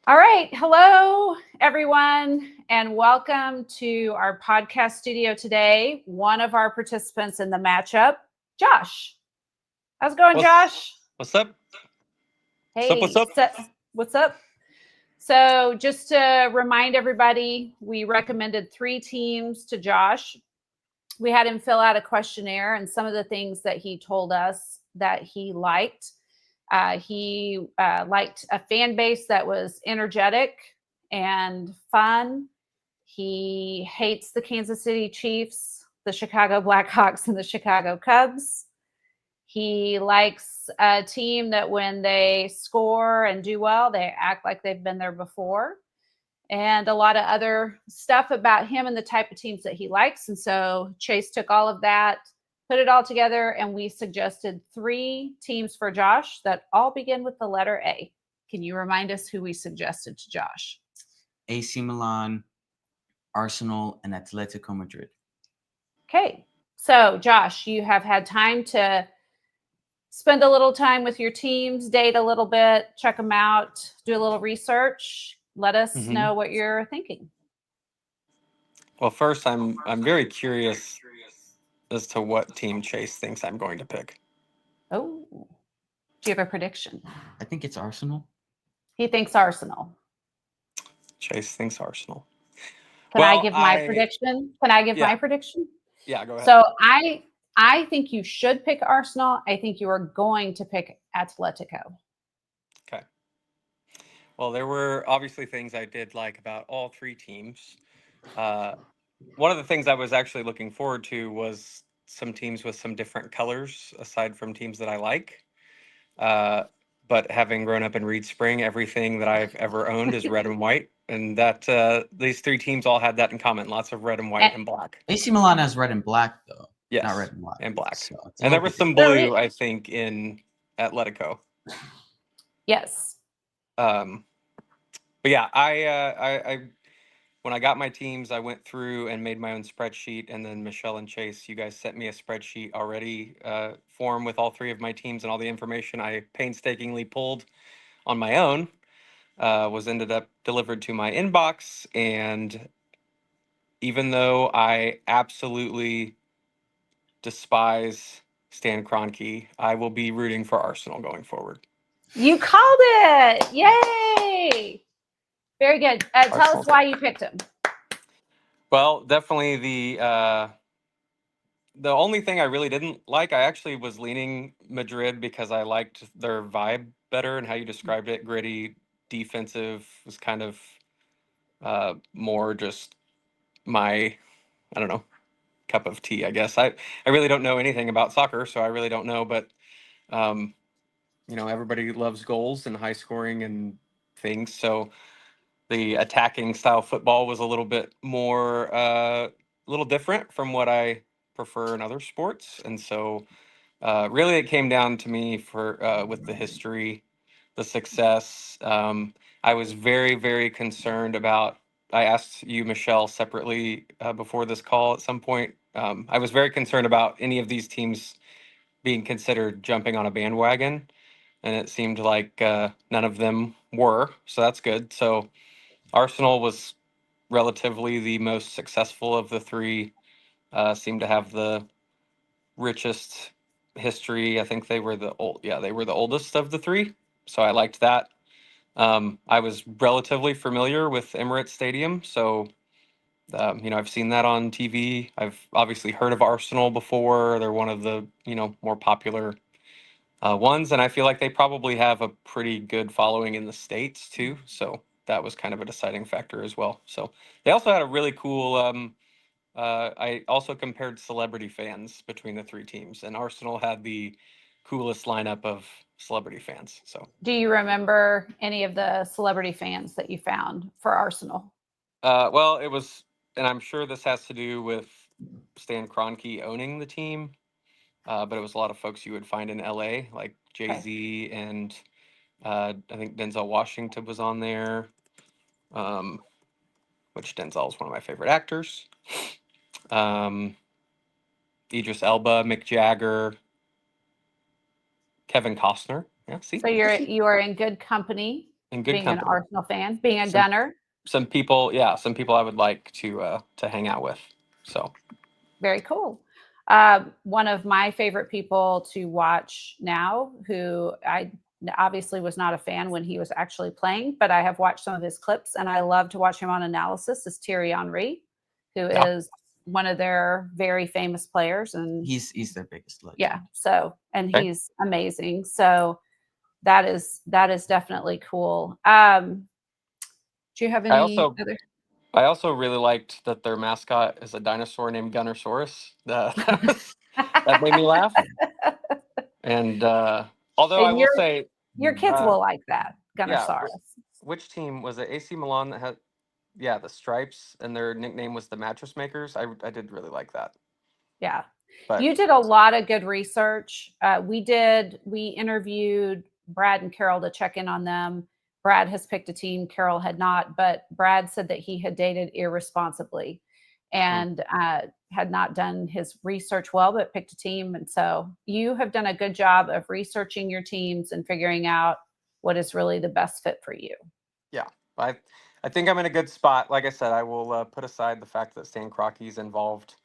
All right. Hello, everyone, and welcome to our podcast studio today. One of our participants in the matchup, Josh. How's it going, What's Josh? what's up? What's up? What's Hey, up? what's up? So, just to remind everybody, we recommended 3 teams to Josh. We had him fill out a questionnaire, and some of the things that he told us that he liked. He liked a fan base that was energetic and fun. He hates the Kansas City Chiefs, the Chicago Blackhawks, and the Chicago Cubs. He likes a team that when they score and do well, they act like they've been there before, and a lot of other stuff about him and the type of teams that he likes. And so Chase took all of that, put it all together, and we suggested 3 teams for Josh that all begin with the letter A. Can you remind us who we suggested to Josh? AC Milan, Arsenal, and Atletico Madrid. Okay. So, Josh, you have had time to spend a little time with your teams, date a little bit, check them out, do a little research. Let us know what you're thinking. Well, first, I'm very curious as to what team Chase thinks I'm going to pick. Oh, do you have a prediction? I think it's Arsenal. He thinks Arsenal. Chase thinks Arsenal. Can I give my prediction? Can I give my prediction? Yeah, go ahead. So I think you should pick Arsenal. I think you are going to pick Atletico. Okay. Well, there were obviously things I did like about all 3 teams. One of the things I was actually looking forward to was some teams with some different colors aside from teams that I like. But having grown up in Reed Spring, everything that I've ever owned is red and white. And that these 3 teams all had that in common. Lots of red and white and black. AC Milan has red and black, though. Yes. Not red and white. And black. So and there was some blue, I think, in Atletico. Yes. But yeah, I when I got my teams, I went through and made my own spreadsheet, and then Michelle and Chase, you guys sent me a spreadsheet already form with all 3 of my teams and all the information I painstakingly pulled on my own. Was ended up delivered to my inbox, and even though I absolutely despise Stan Kroenke, I will be rooting for Arsenal going forward. You called it! Yay! Very good. Tell us why you picked him. Well, definitely the only thing I really didn't like, I actually was leaning Madrid because I liked their vibe better and how you described it. Gritty, defensive was kind of more just my, I don't know, cup of tea, I guess. I really don't know anything about soccer, so I really don't know, but everybody loves goals and high scoring and things. So the attacking style football was a little bit more, a little different from what I prefer in other sports. And so really it came down to me for with the history, the success. I was very, very concerned about, I asked you, Michelle, separately before this call at some point. I was very concerned about any of these teams being considered jumping on a bandwagon, and it seemed like none of them were, so that's good. So Arsenal was relatively the most successful of the 3, seemed to have the richest history. I think they were the oldest of the 3, so I liked that. I was relatively familiar with Emirates Stadium, so I've seen that on TV. I've obviously heard of Arsenal before. They're one of the more popular ones, and I feel like they probably have a pretty good following in the States too. So that was kind of a deciding factor as well. So they also had a really cool. I also compared celebrity fans between the 3 teams, and Arsenal had the coolest lineup of celebrity fans. So do you remember any of the celebrity fans that you found for Arsenal? Well, it was, and I'm sure this has to do with Stan Kroenke owning the team, but it was a lot of folks you would find in LA, like Jay-Z and I think Denzel Washington was on there, which Denzel is one of my favorite actors. Idris Elba, Mick Jagger, Kevin Costner. Yeah, see. So you are in good company. in good being an company. Arsenal fan, being a Some- Gunner. Some people I would like to hang out with. So Very cool. One of my favorite people to watch now, who I obviously was not a fan when he was actually playing, but I have watched some of his clips and I love to watch him on analysis, is Thierry Henry, who Yeah. is one of their very famous players. And He's their biggest legend. yeah, so, and Okay. he's amazing. So that is definitely cool. Do you have I any also other? I also really liked that their mascot is a dinosaur named Gunnersaurus. That made me laugh. And although I And will say, your kids uh, will like that, yeah, Gunnersaurus. which team was it? AC Milan that had, yeah, the stripes, and their nickname was the Mattress Makers. I did really like that. Yeah. But You did a lot of good research. We interviewed Brad and Carol to check in on them. Brad has picked a team, Carol had not, but Brad said that he had dated irresponsibly and had not done his research well, but picked a team. And so you have done a good job of researching your teams and figuring out what is really the best fit for you. yeah, I think I'm in a good spot. Like I said, I will put aside the fact that Stan Kroenke's involved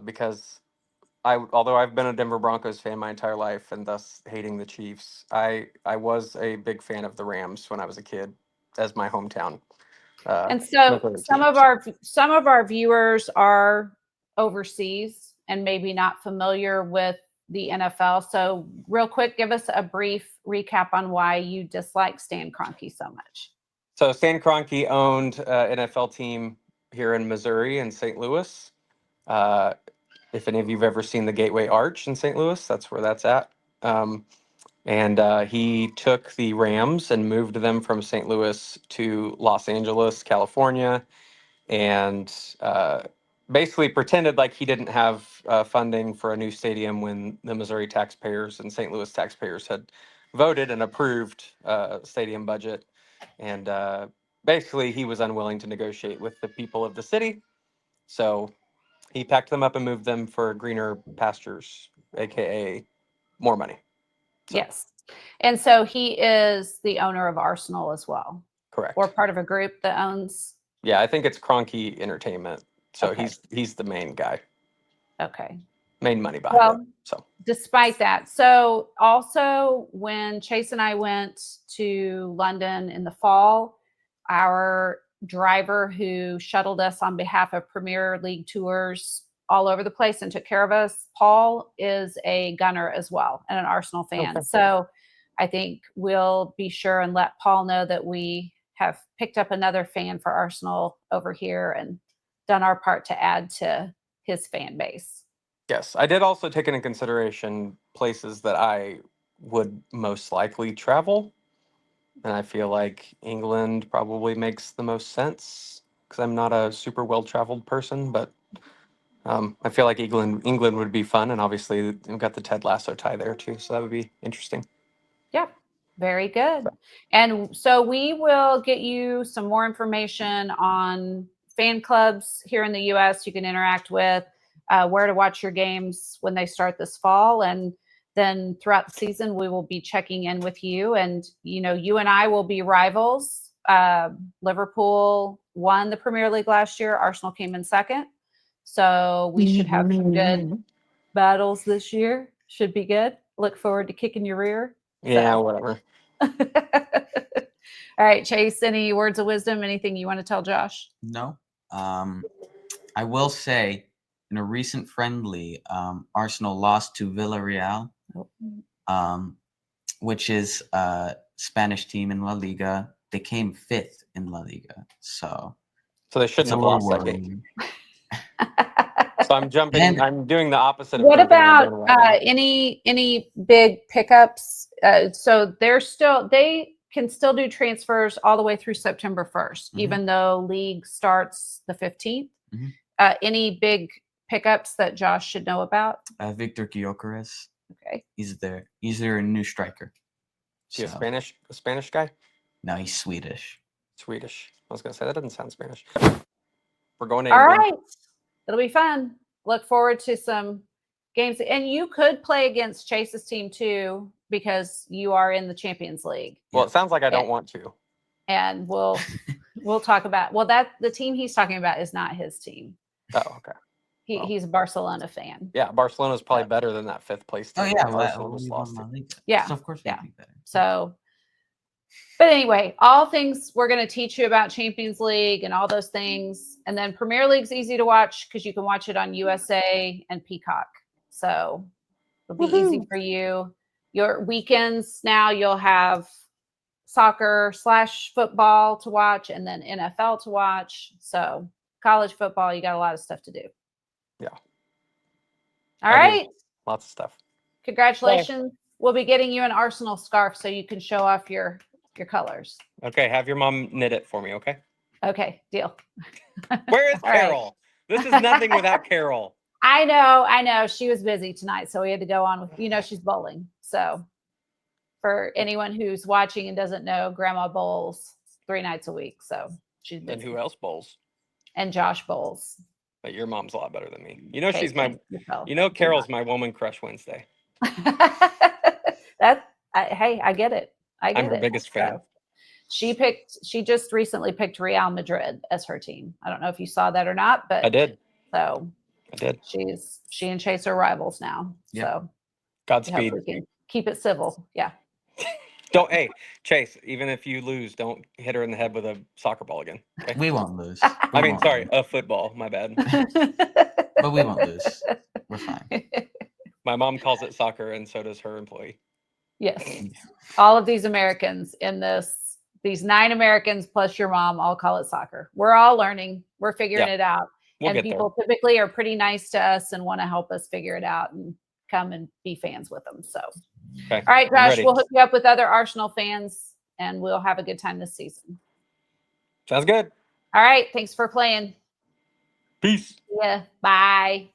because although I've been a Denver Broncos fan my entire life and thus hating the Chiefs, I was a big fan of the Rams when I was a kid as my hometown. And so Missouri some team. of our viewers are overseas and maybe not familiar with the NFL. So real quick, give us a brief recap on why you dislike Stan Kroenke so much. So Stan Kroenke owned an NFL team here in Missouri in St. Louis. If any of you've ever seen the Gateway Arch in St. Louis, that's where that's at. And he took the Rams and moved them from St. Louis to Los Angeles, California, and basically pretended like he didn't have funding for a new stadium when the Missouri taxpayers and St. Louis taxpayers had voted and approved stadium budget. And basically, he was unwilling to negotiate with the people of the city. So he packed them up and moved them for greener pastures, aka more money. So, Yes. And so he is the owner of Arsenal as well, correct. or part of a group that owns. Yeah, I think it's Kroenke Entertainment. So Okay. he's the main guy, Okay. main money behind it. Well, So despite that, so also when Chase and I went to London in the fall, our driver who shuttled us on behalf of Premier League tours all over the place and took care of us, Paul, is a Gunner as well and an Arsenal fan. Okay. So I think we'll be sure and let Paul know that we have picked up another fan for Arsenal over here and done our part to add to his fan base. yes, I did also take into consideration places that I would most likely travel. And I feel like England probably makes the most sense because I'm not a super well traveled person, but I feel like England would be fun, and obviously we've got the Ted Lasso tie there too, so that would be interesting. Yep. Very good. And so we will get you some more information on fan clubs here in the US you can interact with, where to watch your games when they start this fall. And then throughout the season, we will be checking in with you. And, you know, you and I will be rivals. Liverpool won the Premier League last year. Arsenal came in second. So we should have some good battles this year. Should be good. Look forward to kicking your rear. Yeah, So. whatever. All right, Chase, any words of wisdom, anything you want to tell Josh? No. I will say, in a recent friendly, Arsenal lost to Villarreal, which is a Spanish team in La Liga. They came 5th in La Liga, so So they it's shouldn't a have little lost that game. worrying. So I'm jumping. And I'm doing the opposite of What jumping on about the bandwagon. any big pickups? So they can still do transfers all the way through September 1st, even though league starts the 15th. Mhm. Any big pickups that Josh should know about? Victor Gyökeres, Okay. he's their new striker. Is he a So, Spanish guy? no, he's Swedish. Swedish. I was gonna say that doesn't sound Spanish. We're going to All England. right. It'll be fun. Look forward to some games. And you could play against Chase's team too, because you are in the Champions League. Well, it sounds like I don't want to. And we'll talk about, well, that the team he's talking about is not his team. Oh, okay. He's a Barcelona fan. Yeah, Barcelona's probably better than that 5th place team. Oh yeah, Arsenal well, just we lost won to. La Liga. Yeah, So of course we'd be better. So, but anyway, all things we're going to teach you about Champions League and all those things. And then Premier League's easy to watch because you can watch it on USA and Peacock. So it'll be easy for you. Your weekends now, you'll have soccer/football to watch and then NFL to watch. So college football, you got a lot of stuff to do. Yeah. All right. Lots of stuff. Congratulations. We'll be getting you an Arsenal scarf so you can show off your colors. Okay, have your mom knit it for me, okay? Okay, deal. Where is All right. Carol? This is nothing without Carol. I know. She was busy tonight, so we had to go on with, she's bowling. So for anyone who's watching and doesn't know, Grandma bowls 3 nights a week. So she's busy. And who else bowls? And Josh bowls. But your mom's a lot better than me. Okay, She's my, Carol's my woman crush Wednesday. Hey, I get it. I'm her biggest fan. So she just recently picked Real Madrid as her team. I don't know if you saw that or not, but I did. So I did. She and Chase are rivals now. Yep. So Godspeed. We can keep it civil. Yeah. Hey, Chase, even if you lose, don't hit her in the head with a soccer ball again. Okay? We won't lose. A football. My bad. But we won't lose. We're fine. My mom calls it soccer, and so does her employee. Yes. All of these Americans these 9 Americans plus your mom all call it soccer. We're all learning. We're figuring it out. And people typically are pretty nice to us and want to help us figure it out and come and be fans with them. So, okay. All right, Josh, we'll hook you up with other Arsenal fans and we'll have a good time this season. Sounds good. All right. Thanks for playing. Peace. Yeah. Bye.